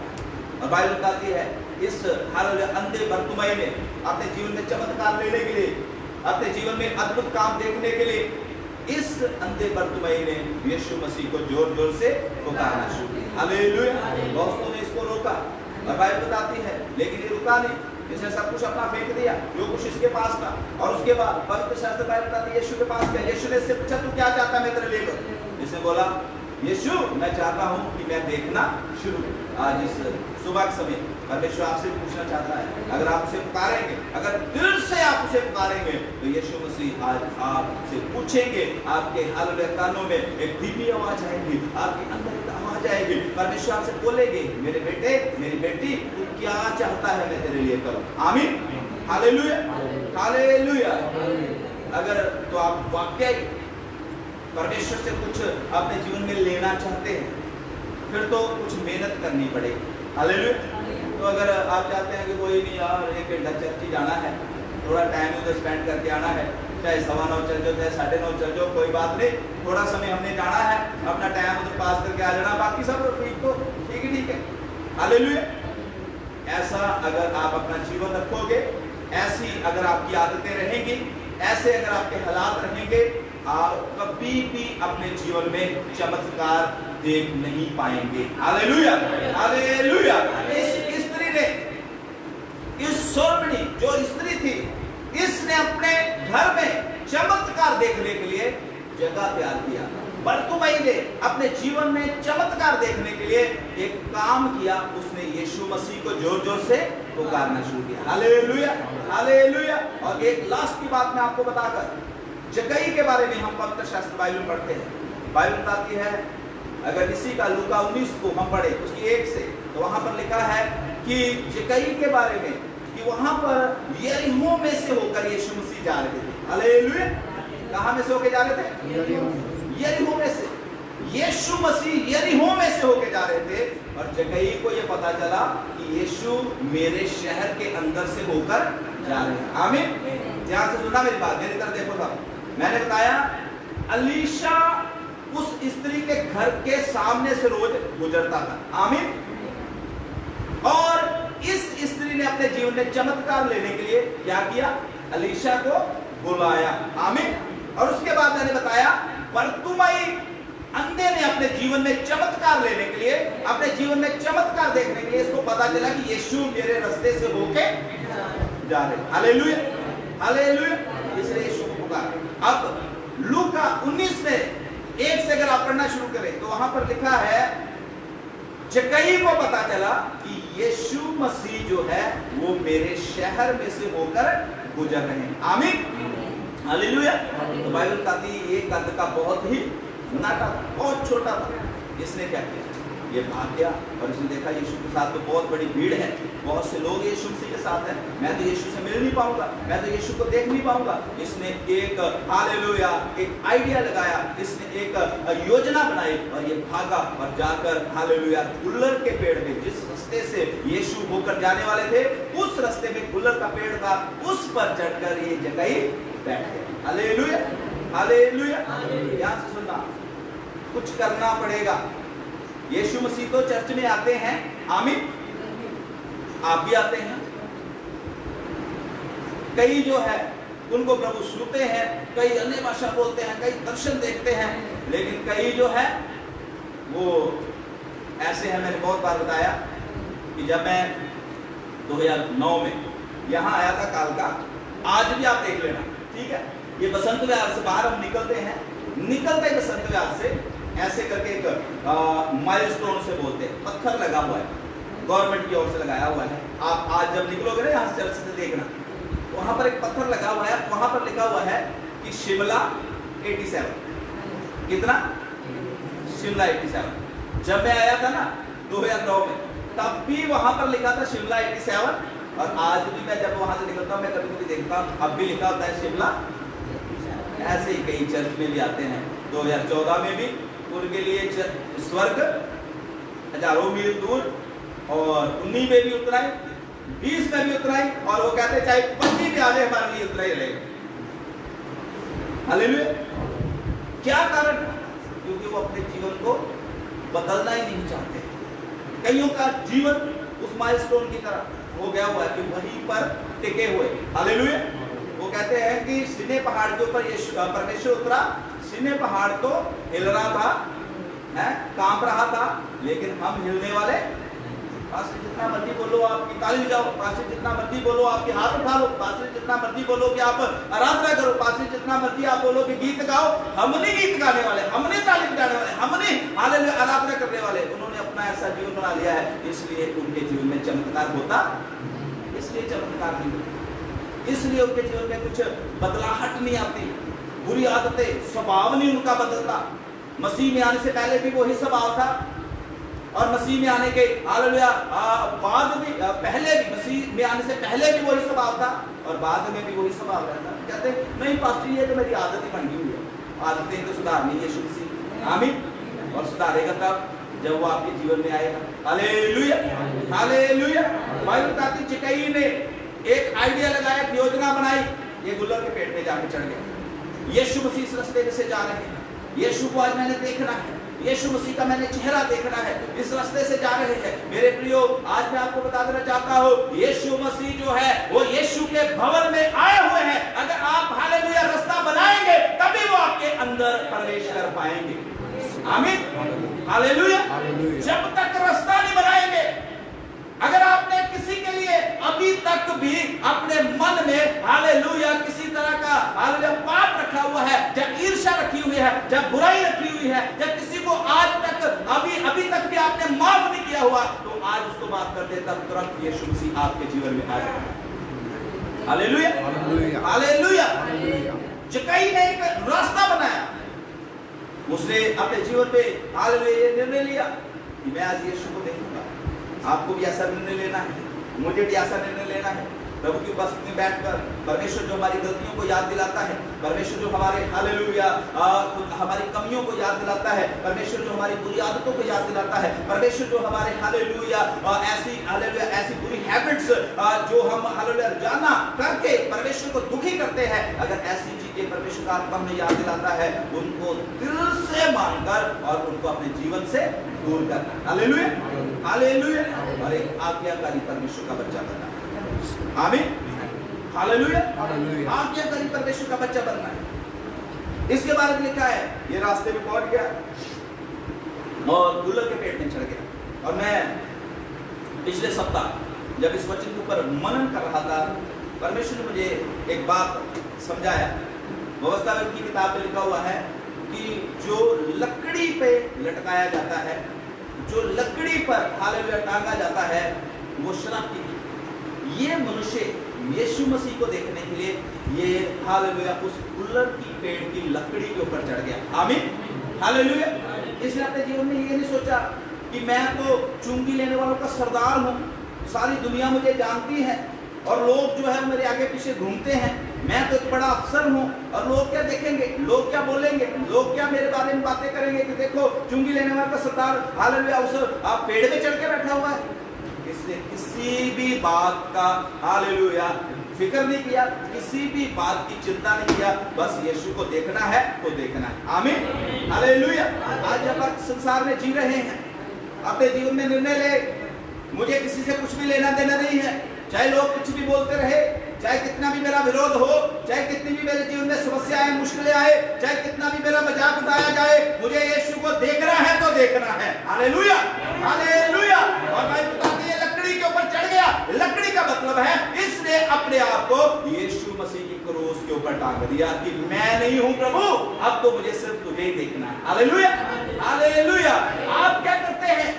और बाइबल बताती है इस हालेलुया अंधे बरतुमेई ने अपने जीवन में चमत्कार लेने के लिए, अपने जीवन में अद्भुत काम देखने के लिए, इस अंधे बरतुमेई ने यीशु मसीह को जोर जोर से पुकारना शुरू किया। हालेलुया। दोस्तों ने इसको रोका और बाइबल बताती है, लेकिन ये रुका नहीं, इसने सब कुछ अपना फेंक दिया जो कुछ इसके पास था। और उसके बाद पवित्र शास्त्र बाइबल बताती है यीशु के पास गया। यीशु ने इससे पूछा, तू क्या चाहता है मैं तेरे लिए करूं? इसने बोला, यीशु मैं चाहता हूं कि मैं देखना शुरू करूं। आज इस सुबह के समय परमेश्वर आपसे पूछना चाहता है, अगर आप उसे पुकारेंगे, अगर दिल से आप उसे पुकारेंगे, तो यीशु मसीह आज आपसे पूछेंगे, आपके हालेलुया कानों में एक धीमी आवाज आएगी, आपके अंदर एक आवाज आएगी, परमेश्वर आपसे बोलेंगे, मेरे बेटे, मेरी बेटी, तू क्या चाहता है मैं तेरे लिए करूं? आमीन। Hallelujah, hallelujah. अगर तो आप वाकई परमेश्वर से कुछ अपने जीवन में लेना चाहते हैं, फिर तो कुछ मेहनत करनी पड़ेगी। हालेलुया। तो अगर आप चाहते हैं कि कोई नहीं यार 1 घंटा चर्च जाना है, थोड़ा टाइम उधर स्पेंड करके आना है, चाहे 9:15 चल जाओ, चाहे 9:30 चल जाओ, कोई बात नहीं, थोड़ा समय हमने जाना है, अपना टाइम उधर पास करके आ जाना, बाकी सब ठीक तो ठीक है, ठीक है, हालेलुया। ऐसा अगर आप अपना जीवन रखोगे, ऐसी अगर आपकी आदतें रहेंगी, ऐसे अगर आपके हालात रहेंगे, आप कभी भी अपने जीवन में चमत्कार देख नहीं पाएंगे। Hallelujah, hallelujah. इस स्त्री ने, इस सोर्मणी जो स्त्री थी, इसने अपने घर में चमत्कार देखने के लिए जगह तैयार किया। बरतुमई ने अपने जीवन में चमत्कार देखने के लिए एक काम किया, उसने यीशु मसीह को जोर जोर से पुकारना शुरू किया। Hallelujah, hallelujah. और एक लास्ट की बात मैं आपको बताकर, जक्कई के बारे में हम पवित्र शास्त्र बाइबल में पढ़ते हैं। बाइबल बताती है, अगर इसी का लूका 19 को हम पढ़े उसकी 1 से, तो वहां पर लिखा है कि जक्कई के बारे में कि वहां पर यरीहो में से होकर यीशु मसीह जा रहे थे। हालेलुया। कहां में से होकर जा रहे थे? यरीहो में से। यीशु मसीह यरीहो में से होकर जा रहे थे और जक्कई को यह पता चला कि यीशु मेरे शहर के अंदर से होकर जा रहे हैं। आमीन। ध्यान से सुनना मेरी बात, मेरी तरफ देखो साहब। मैंने बताया अलीशा उस स्त्री के घर के सामने से रोज गुजरता था। आमीन। और इस स्त्री ने अपने जीवन में चमत्कार लेने के लिए क्या किया? अलीशा को बुलाया। आमीन। और उसके बाद मैंने बताया बरतुमई अंधे ने अपने जीवन में चमत्कार लेने के लिए, अपने जीवन में चमत्कार देखने के लिए इसको पता चला कि यीशु मेरे रास्ते से होके जा रहे। Hallelujah, hallelujah. इसलिए यीशु को पुकारा। अब लूका 19 में 1 से अगर आप पढ़ना शुरू करें तो वहां पर लिखा है, जक्कई को पता चला कि यीशु मसीह जो है वो मेरे शहर में से होकर गुजर रहे हैं। आमीन, हालेलुया। तो बाइबल बताती है ये कद का बहुत ही नाटा था, बहुत छोटा था। इसने क्या किया? ये भाग गया और इसने देखा यीशु के साथ तो बहुत बड़ी भीड़ है, बहुत से लोग यीशु मसीह के साथ हैं, मैं तो यीशु से मिल नहीं पाऊंगा, मैं तो यीशु को देख नहीं पाऊंगा। इसने एक हालेलुया एक आइडिया लगाया, इसने एक योजना बनाई और ये भागा और जाकर हालेलुया गुल्लर के पेड़ में, जिस रास्ते से यीशु होकर जाने वाले थे उस रास्ते में गुल्लर का पेड़ था, उस पर चढ़कर ये जक्कई बैठ गए। Hallelujah, hallelujah. ध्यान से सुनना, कुछ करना पड़ेगा। यीशु मसीह तो चर्च में आते हैं, आमीन, आप भी आते हैं। कई जो है उनको प्रभु सुनते हैं, कई अन्य भाषा बोलते हैं, कई दर्शन देखते हैं, लेकिन कई जो है वो ऐसे हैं। मैंने बहुत बार बताया कि जब मैं 2009 में यहाँ आया था कालका, आज भी आप देख लेना, ठीक है। ये बसंत विहार से बाहर हम निकलते हैं, निकलते ही बसंत विहार से ऐसे करके एक माइलस्टोन से बोलते हैं, पत्थर लगा हुआ है, गवर्नमेंट की ओर से लगाया हुआ है। आप आज जब निकलोगे ना यहाँ से चर्च से देखना, वहां पर एक पत्थर लगा हुआ है, वहां पर लिखा हुआ है कि शिमला 87। कितना? शिमला 87। जब मैं आया था ना 2009 में, तब भी वहां पर लिखा था शिमला 87। और आज भी मैं जब वहां से निकलता हूँ, मैं कभी कभी देखता हूँ, अब भी लिखा होता है शिमला। ऐसे ही कई चर्च में भी आते हैं। 2014 में भी उनके लिए स्वर्ग हजारों मील दूर, और 19 में भी उतना ही, 20 में भी उतना ही, और वो कहते चाहे 25 भी आ जाए हमारे लिए उतना ही रहेगा। हालेलुया। क्या कारण? क्योंकि वो अपने जीवन को बदलना ही नहीं चाहते। कईयों का जीवन उस माइलस्टोन की तरह हो गया हुआ है कि वहीं पर टिके हुए। हालेलुया। वो कहते हैं कि सीने पहाड़ के ऊपर परमेश्वर उतरा, सीने पहाड़ तो हिल रहा था, है कांप रहा था, लेकिन हम हिलने वाले। पास्टर जितना मर्जी बोलो आप की ताली जाओ, पास्टर जितना मर्जी बोलो आपके हाथ उठा लो, पास्टर जितना मर्जी बोलो कि आप आराधना करो, पास्टर जितना मर्जी आप बोलो कि गीत गाओ, हम नहीं गीत गाने वाले, हम नहीं ताली बजाने वाले, हम नहीं हालेलुया आराधना करने वाले। उन्होंने अपना ऐसा जीवन बना लिया है, इसलिए उनके जीवन में चमत्कार होता, इसलिए चमत्कार नहीं होता, इसलिए उनके जीवन में कुछ बदलाहट नहीं आती, बुरी आदतें, स्वभाव नहीं उनका बदलता। मसीह में आने से पहले भी वही स्वभाव था, और मसीह में आने के हालेलुया बाद भी, पहले भी, मसीह में आने से पहले भी वही स्वभाव था और बाद में भी वही स्वभाव रहता। कहते नहीं पास्टर ये तो मेरी आदत ही बन गई हुई है, आदतें तो सुधारनी है यीशु मसीह, आमीन। और सुधारेगा तब जब वो आपके जीवन में आएगा। Hallelujah, hallelujah. बाइबल बताती जक्कई ने एक आइडिया लगाया, एक योजना बनाई, ये गुल्लर के पेड़ में जाके चढ़ गया। यीशु मसीह इस रास्ते में से जा रहे हैं, यीशु को आज मैंने देखना है, यीशु मसीह का मैंने चेहरा देखना है, इस रास्ते से जा रहे हैं। मेरे प्रियो, आज मैं आपको बता देना चाहता हूँ, यीशु मसीह जो है वो यीशु के भवन में आए हुए हैं। अगर आप हालेलुया रास्ता बनाएंगे तभी वो आपके अंदर प्रवेश कर पाएंगे। आमीन, हालेलुया। जब तक रास्ता नहीं बनाएंगे, अगर आपने किसी के लिए अभी तक भी अपने मन में हालेलुया किसी तरह का हालेलुया पाप रखा हुआ है, जब ईर्ष्या रखी हुई है, जब बुराई रखी हुई है, जब किसी को आज तक अभी तक भी आपने माफ नहीं किया हुआ, तो आज उसको माफ कर दे, तब तुरंत यीशु मसीह आपके जीवन में आ जाएगा। Hallelujah, hallelujah. जक्कई ने एक रास्ता बनाया, उसने अपने जीवन पे हालेलुया ये निर्णय लिया कि मैं आज यीशु को देखूंगा। आपको भी ऐसा निर्णय लेना है, मुझे भी ऐसा निर्णय लेना है। प्रभु की उपस्थिति में बैठकर परमेश्वर जो हमारी गलतियों को याद दिलाता है, परमेश्वर जो हमारे हालेलुया हमारी कमियों को याद दिलाता है, परमेश्वर जो हमारी बुरी आदतों को याद दिलाता है, परमेश्वर जो हमारे हालेलुया ऐसी बुरी हैबिट्स जो हम हालेलुया रोजाना करके परमेश्वर को दुखी करते हैं, अगर ऐसी चीजें परमेश्वर का आत्मा हमें याद दिलाता है, उनको दिल से मानकर और उनको अपने जीवन से दूर करना। Hallelujah, hallelujah. और एक आज्ञाकारी परमेश्वर का बच्चा बनना। आमीन, हालेलुया, आज्ञाकारी परमेश्वर का बच्चा बनना है। इसके बारे में लिखा है, ये रास्ते में पहुंच गया और गुलर के पेट में चढ़ गया। और मैं पिछले सप्ताह जब इस वचन के ऊपर मनन कर रहा था, परमेश्वर ने मुझे एक बात समझाया। व्यवस्था की किताब में लिखा हुआ है कि जो लकड़ी पे लटकाया जाता है, जो लकड़ी पर हालेलुया टांगा जाता है, वो शराब पीता है। ये मनुष्य यीशु मसीह को देखने के लिए ये हालेलुया उस गुलर की पेड़ की लकड़ी के ऊपर चढ़ गया। आमीन, हालेलुया। इसने अपने जीवन में ये नहीं सोचा कि मैं तो चुंगी लेने वालों का सरदार हूँ, सारी दुनिया मुझे जानती है और लोग जो है मेरे आगे पीछे घूमते हैं, मैं तो एक बड़ा अफसर हूँ और लोग क्या देखेंगे, लोग क्या बोलेंगे, लोग क्या मेरे बारे में बातें करेंगे कि देखो चुंगी लेने वाला का सरदार हालेलुया उस आप पेड़ पे चढ़ के बैठा हुआ है। इसने किसी भी बात का हालेलुया फिक्र नहीं किया, किसी भी बात की चिंता नहीं किया, बस यीशु को देखना है तो देखना है। आमीन, हालेलुया। आज जब आप संसार में जी रहे हैं, अपने जीवन में निर्णय ले, मुझे किसी से कुछ भी लेना देना नहीं है, चाहे लोग कुछ भी बोलते रहे, चाहे कितना भी मेरा विरोध हो, चाहे कितनी भी मेरे जीवन में समस्याएं मुश्किलें आए, चाहे कितना भी मेरा मजाक उड़ाया जाए, मुझे यीशु को देखना है तो देखना है। Hallelujah, hallelujah. और भाई बताती है लकड़ी के ऊपर चढ़ गया। लकड़ी का मतलब है इसने अपने आप को यीशु मसीह की क्रूस के ऊपर टांग दिया कि मैं नहीं हूं प्रभु, अब तो मुझे सिर्फ तुझे ही देखना है। Hallelujah, hallelujah. आप क्या करते हैं?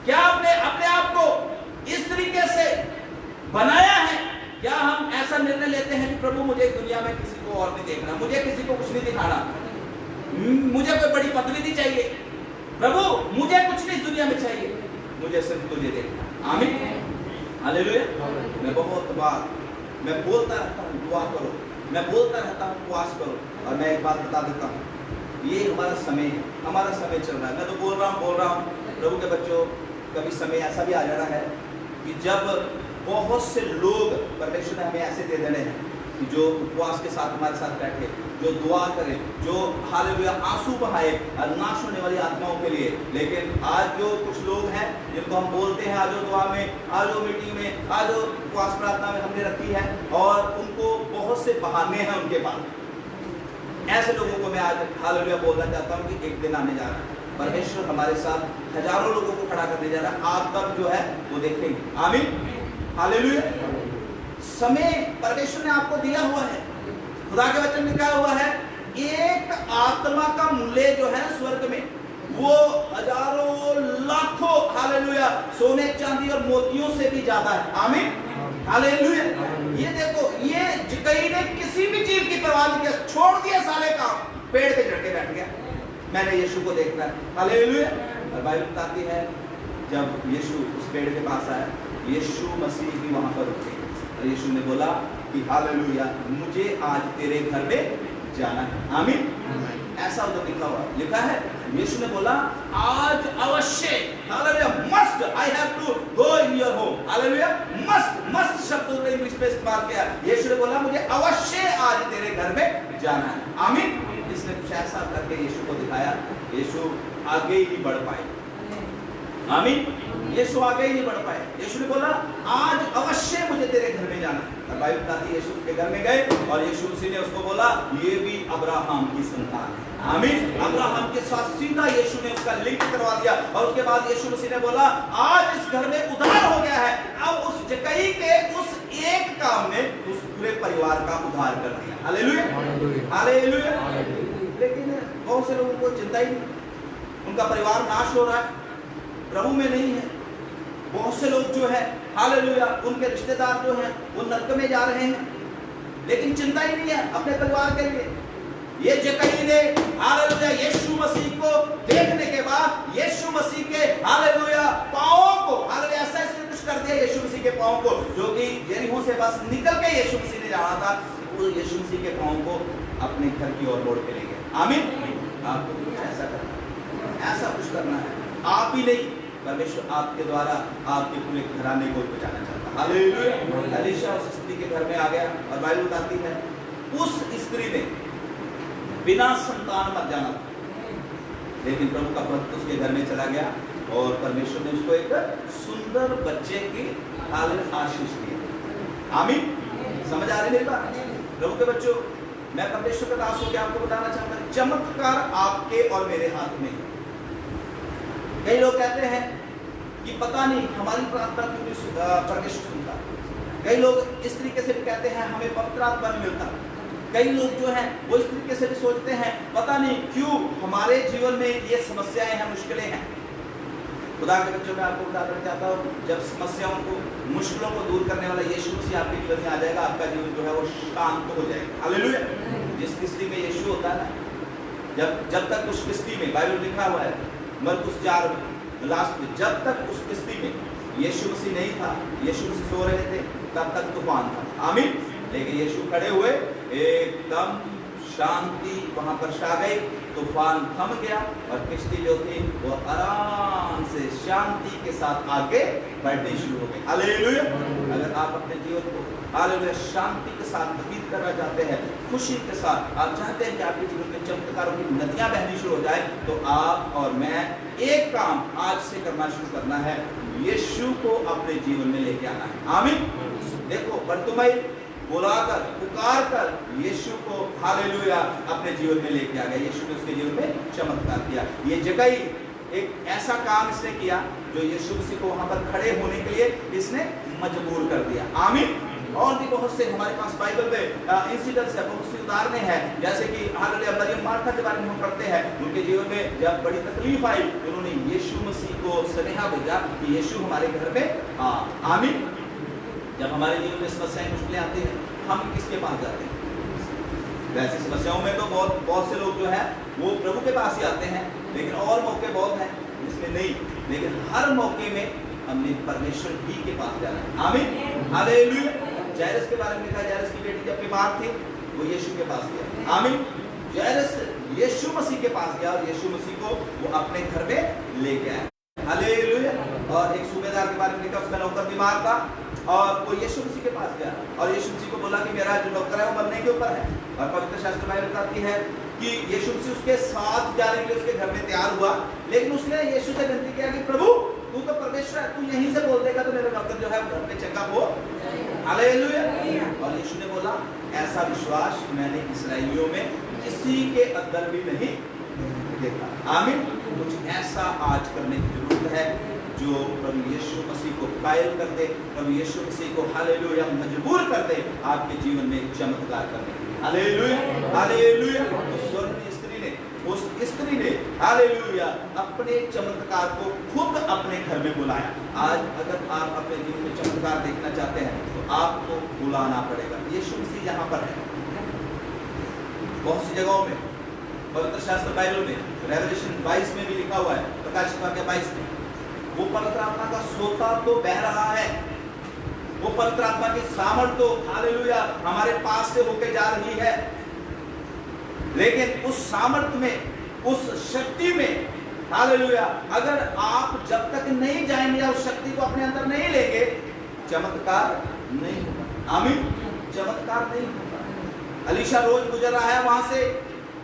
क्या आपने अपने आप को इस तरीके से बनाया है? क्या हम ऐसा निर्णय लेते हैं कि प्रभु मुझे दुनिया में किसी को और नहीं देखना, मुझे किसी को कुछ नहीं दिखाना, मुझे कोई बड़ी पदवी नहीं चाहिए, प्रभु मुझे कुछ नहीं इस दुनिया में चाहिए, मुझे सिर्फ तुझे देखना। आमीन, हालेलुया। मैं बहुत बार मैं बोलता रहता हूँ दुआ करो, मैं बोलता रहता हूँ उपवास करो, और मैं एक बात बता देता हूँ, ये हमारा समय है, हमारा समय चल रहा है। मैं तो बोल रहा हूँ प्रभु के बच्चों, कभी समय ऐसा भी आ जाना है कि जब बहुत से लोग परमेश्वर ने हमें ऐसे दे देने हैं कि जो उपवास के साथ हमारे साथ बैठे, जो दुआ करें, जो हालेलुया आंसू बहाए नाश होने वाली आत्माओं के लिए। लेकिन आज जो कुछ लोग हैं जिनको हम बोलते हैं आज दुआ में, आज मीटिंग में, आज उपवास प्रार्थना में हमने रखी है, और उनको बहुत से बहाने हैं उनके पास। ऐसे लोगों को मैं आज हालेलुया बोलना चाहता हूँ कि एक दिन आने जा रहा है, परमेश्वर हमारे साथ हजारों लोगों को खड़ा करने जा रहा है। आप तब जो है वो देखेंगे। आमीन, हालेलुया। समय परमेश्वर ने आपको दिया हुआ है, खुदा के वचन में क्या हुआ है, एक आत्मा का मूल्य जो है स्वर्ग में वो हजारों लाखों हालेलुया सोने चांदी और मोतियों से भी ज्यादा है। आमीन, हालेलुया। ये देखो, ये जक्कई ने किसी भी चीज की परवाह नहीं किया, छोड़ दिया सारे काम, पेड़ पे चढ़ के बैठ गया, मैंने यीशु को देखना है। हालेलुया। और बाइबल बताती है जब यीशु उस पेड़ के पास आया, यीशु मसीह भी वहां पर रुके, और यीशु ने बोला कि हालेलुया मुझे आज तेरे घर में जाना है। आमीन, ऐसा उधर लिखा है, यीशु ने बोला आज अवश्य, hallelujah, must, I have to go in your home. Hallelujah, must शब्द उन्होंने इंग्लिश में इस्तेमाल किया। यीशु ने बोला मुझे अवश्य आज तेरे घर में जाना है। आमीन। इसने कुछ ऐसा करके यीशु को दिखाया। यीशु आगे ही नहीं बढ़ पाए। आमीन। यीशु आगे ही नहीं बढ़ पाए। यीशु ने बोला आज अवश्य मुझे तेरे घर में जाना है। और बाइबल बताती है यीशु के घर में गए और यीशु मसीह ने उसको बोला ये भी अब्राहम की संतान है। आमीन। अब्राहम के साथ सीधा यीशु ने उसका लिंक करवा दिया और उसके बाद यीशु मसीह ने बोला आज इस घर में उद्धार हो गया है। अब उस जक्कई के उस एक काम ने उस पूरे परिवार का उद्धार कर दिया। Hallelujah, hallelujah. लेकिन बहुत से लोगों को चिंता ही नहीं, उनका परिवार नाश हो रहा है, प्रभु में नहीं है। बहुत से लोग जो है हालेलुया उनके रिश्तेदार जो हैं वो नरक में जा रहे हैं, लेकिन चिंता ही नहीं है अपने परिवार के लिए। ये जक्कई ने हालेलुया यीशु मसीह को देखने के बाद यीशु मसीह के हालेलुया पांवों को हालेलुया ऐसा कुछ कर दिया यीशु मसीह के पांवों को, जो कि यरीहो से बस निकल के यीशु मसीह ने जाना था, वो यीशु मसीह के पांवों को अपने घर की ओर मोड़ के ले गए। आमीन। आपको कुछ ऐसा करना है, ऐसा कुछ करना है। आप ही नहीं, परमेश्वर आपके द्वारा आपके पूरे घराने को बचाना चाहता है। हालेलुया। एलीशा उस स्त्री के घर में आ गया और बाइबल बताती है उस स्त्री ने बिना संतान मर जाना, लेकिन प्रभु का भक्त उसके घर में चला गया और परमेश्वर ने उसको एक सुंदर बच्चे की आशीष दी। आमीन। समझ आ रही मेरी बात? प्रभु के बच्चों, मैं परमेश्वर का दास होकर आपको बताना चाहता हूं चमत्कार आपके और मेरे हाथ में है। कई लोग कहते हैं कि पता नहीं हमारी प्रार्थना क्यों नहीं परमेश्वर सुनता। कई लोग इस तरीके से भी कहते हैं हमें पवित्र आत्मा नहीं मिलता। कई लोग जो हैं वो इस तरीके से भी सोचते हैं पता नहीं क्यों हमारे जीवन में ये समस्याएं हैं, मुश्किलें हैं। खुदा के बच्चों में आपको बताना चाहता हूँ जब समस्याओं को मुश्किलों को दूर करने वाला यीशु मसीह आपके जीवन में आ जाएगा, आपका जीवन जो है वो शांत हो जाएगा। हालेलुया। जिस किस्ती में यीशु होता है ना, जब तक उस किस्ती में बाइबल लिखा हुआ है मरकुस 4 लास्ट में, जब तक उस किस्ती में यीशु मसीह नहीं था, यीशु मसीह सो रहे थे, तब तक तूफान था। आमीन। लेकिन यीशु खड़े हुए, एकदम शांति वहां पर छा गई, तूफान थम गया और किश्ती जो थी वो आराम से शांति के साथ आगे बढ़नी शुरू हो गई। हालेलुया। अगर आप अपने जीवन को हालेलुया शांति के साथ व्यतीत करना चाहते हैं, खुशी के साथ आप चाहते हैं कि आपके जीवन में चमत्कारों की नदियां बहनी शुरू हो जाए, तो आप और मैं एक काम आज से करना शुरू करना है, यीशु को अपने जीवन में लेके आना है। आमीन। देखो बरतुमई बुलाकर पुकार कर यीशु को हालेलुया अपने जीवन में लेके आ गया। यीशु ने उसके जीवन में चमत्कार किया। ये जक्कई एक ऐसा काम इसने किया जो यीशु मसीह को वहां पर खड़े होने के लिए इसने मजबूर कर दिया। आमीन। और भी बहुत से हमारे पास बाइबल में इंसिडेंट्स है, बहुत सी उदाहरणें हैं, जैसे कि हालेलुया मरियम मार्था के बारे में हम पढ़ते हैं। उनके जीवन में जब बड़ी तकलीफ आई, उन्होंने यीशु मसीह को स्नेहा भेजा कि यीशु हमारे घर में आ। आमीन। जब हमारे जीवन में समस्याएं मुश्किलें आती हैं, हम किसके पास जाते हैं? वैसी समस्याओं में तो बहुत से लोग जो है वो प्रभु के पास ही आते हैं, लेकिन और मौके बहुत हैं जिसमें नहीं, लेकिन हर मौके में हमने परमेश्वर ही के पास जाना है। आमीन। हालेलुया। जायरस के बारे में लिखा, जायरस की बेटी जब बीमार थी वो यीशु के पास गया। आमीन। जायरस यीशु मसीह के पास गया और यीशु मसीह को वो अपने घर में ले गया। हालेलुया। और एक सूबेदार के बारे में लिखा, उसका नौकर बीमार था और वो यीशु मसीह के पास गया और यीशु मसीह को बोला कि मेरा जो नौकर है वो मरने के ऊपर है। और पवित्र शास्त्र में बताती है कि यीशु मसीह उसके साथ जाने के लिए उसके घर में तैयार हुआ, लेकिन उसने यीशु से विनती किया कि प्रभु तू तो परमेश्वर है, तू यहीं से बोल देगा तो मेरा नौकर जो है घर पे चंगा हो। हालेलुया। और यीशु ने बोला ऐसा विश्वास मैंने इस्राएलियों में किसी के अंदर भी नहीं देखा। आमीन। कुछ ऐसा आज करने की जरूरत है जो प्रभु यीशु मसीह को कायल कर दे, प्रभु यीशु मसीह को हालेलुया मजबूर कर दे आपके जीवन में चमत्कार करने के लिए। हालेलुया। हालेलुया। उस स्त्री ने हालेलुया अपने चमत्कार को खुद अपने घर में बुलाया। आज अगर आप अपने जीवन में चमत्कार देखना चाहते हैं तो आपको बुलाना पड़ेगा। यीशु मसीह यहाँ पर है, बहुत सी जगहों में पवित्र शास्त्र बाइबल में रेवलेशन 22 में भी लिखा हुआ है, प्रकाशित वाक्य 22 में, वो पवित्र आत्मा का सोता तो बह रहा है, वो पवित्र आत्मा की सामर्थ तो हालेलुया हमारे पास से होकर जा रही है, लेकिन उस सामर्थ में, उस शक्ति में हालेलुया अगर आप जब तक नहीं जाएंगे, उस शक्ति को अपने अंदर नहीं लेंगे, चमत्कार नहीं होगा। आमीन। चमत्कार नहीं होगा। एलीशा रोज गुजर रहा है वहां से,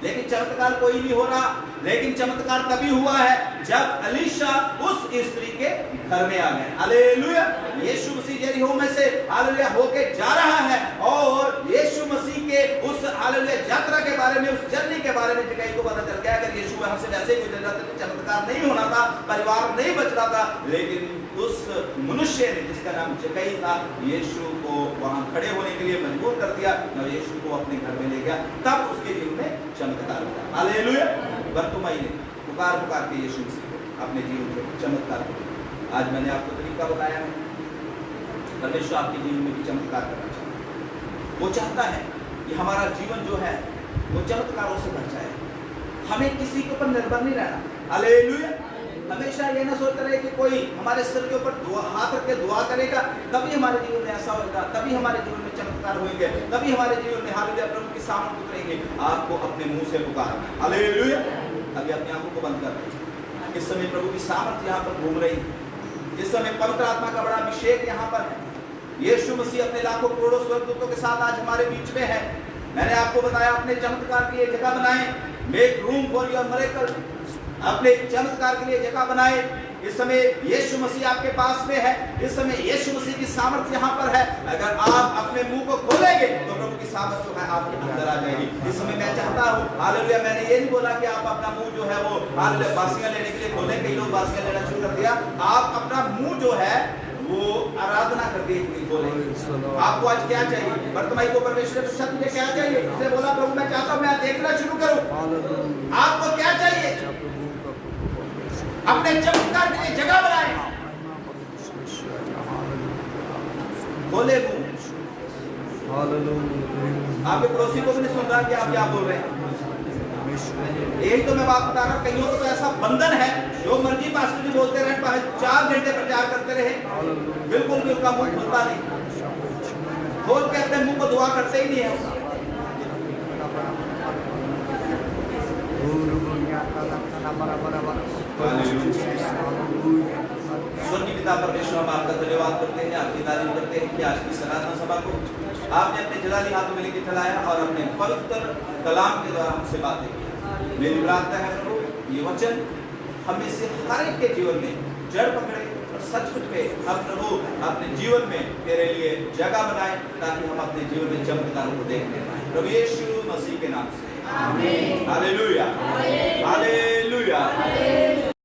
लेकिन चमत्कार कोई नहीं हो रहा। लेकिन चमत्कार तभी हुआ है जब एलीशा उस स्त्री के घर में आ गए। हालेलुया। यीशु मसीह यरीहो में से हालेलुया होके जा रहा है और यीशु मसीह के उस हालेलुया यात्रा के बारे में, उस जर्नी के बारे में जगह को पता चल गया। अगर यीशु वहां से वैसे ही गुजर जाते तो चमत्कार नहीं होना था, परिवार नहीं बच रहा था, लेकिन उस मनुष्य ने जिसका नाम जकई था यीशु को वहां खड़े होने के लिए मजबूर कर दिया और यीशु को अपने घर में ले गया। तब उसके जीवन में चमत्कार हुआ। हालेलुया। बरतुमाई ने पुकार के यीशु मसीह को अपने जीवन में चमत्कार किया। आज मैंने आपको तरीका बताया है, परमेश्वर आपके जीवन में भी चमत्कार करना चाहता है। वो चाहता है कि हमारा जीवन जो है वो चमत्कारों से भर जाए। हमें किसी के ऊपर निर्भर नहीं रहना। हालेलुया। हमेशा ये ना सोचते रहे कि कोई हमारे सिर के ऊपर हाथ रख के दुआ करेगा तभी हमारे जीवन में ऐसा होगा, तभी हमारे जीवन में चमत्कार होंगे, तभी हमारे जीवन में हालेलुया प्रभु की सामर्थ उतरेंगे। आपको अपने मुंह से पुकारना। हालेलुया। अभी अपनी आंखों को बंद कर। इस समय प्रभु की सामर्थ यहाँ पर घूम रही है। इस समय पवित्र आत्मा का बड़ा अभिषेक यहाँ पर है। यीशु मसीह अपने लाखों करोड़ों स्वर्गदूतों के साथ आज हमारे बीच में है। मैंने आपको बताया अपने चमत्कार की जगह बनाए। Make room for your miracle. अपने चमत्कार के लिए जगह बनाए। इस समय यीशु मसीह आपके पास में है। इस समय यीशु मसीह की सामर्थ यहाँ पर है। अगर आप अपने मुंह को खोलेंगे तो प्रभु की सामर्थ जो है आपके अंदर आ जाएगी। इस समय मैं चाहता हूँ हालेलुया, मैंने ये नहीं बोला कि आप अपना मुंह जो है वो हालेलुया बासियां लेने के लिए खोलें। कई लोग बासियां लेना शुरू कर दिया। आप अपना मुंह जो है वो आराधना करके बोले। आपको आज क्या चाहिए? वर्तमान को परमेश्वर के शब्द में क्या चाहिए? उसने बोला प्रभु मैं चाहता हूँ मैं देखना शुरू करूँ। आपको क्या चाहिए? अपने चमत्कार के लिए जगह बनाए। बोले मुंह। आपके पड़ोसी को भी नहीं सुन रहा कि आप क्या बोल रहे हैं। यही तो मैं बात बता रहा हूँ। कईयों को तो ऐसा बंधन है जो मर्जी पास्टर जी बोलते रहे, 4 घंटे प्रचार करते रहे, बिल्कुल भी उनका मुंह खुलता नहीं। खोल के अपने मुंह को दुआ करते ही नहीं है। स्वर्गीय पिता परमेश्वर, हम आपका धन्यवाद करते हैं, आपकी तारीफ करते हैं कि आज की सनातन सभा को आपने अपने जलाली हाथों में लेके चलाया और अपने पवित्र कलाम के द्वारा हमसे बातें की। मेरी प्रार्थना है प्रभु ये वचन हमें से हर एक के जीवन में जड़ पकड़े और सचमुच में हम प्रभु अपने जीवन में तेरे लिए जगह बनाए ताकि हम अपने जीवन में चमत्कारों को देखने पाए। प्रभु यीशु मसीह के नाम से आमीन। हालेलुया। हालेलुया।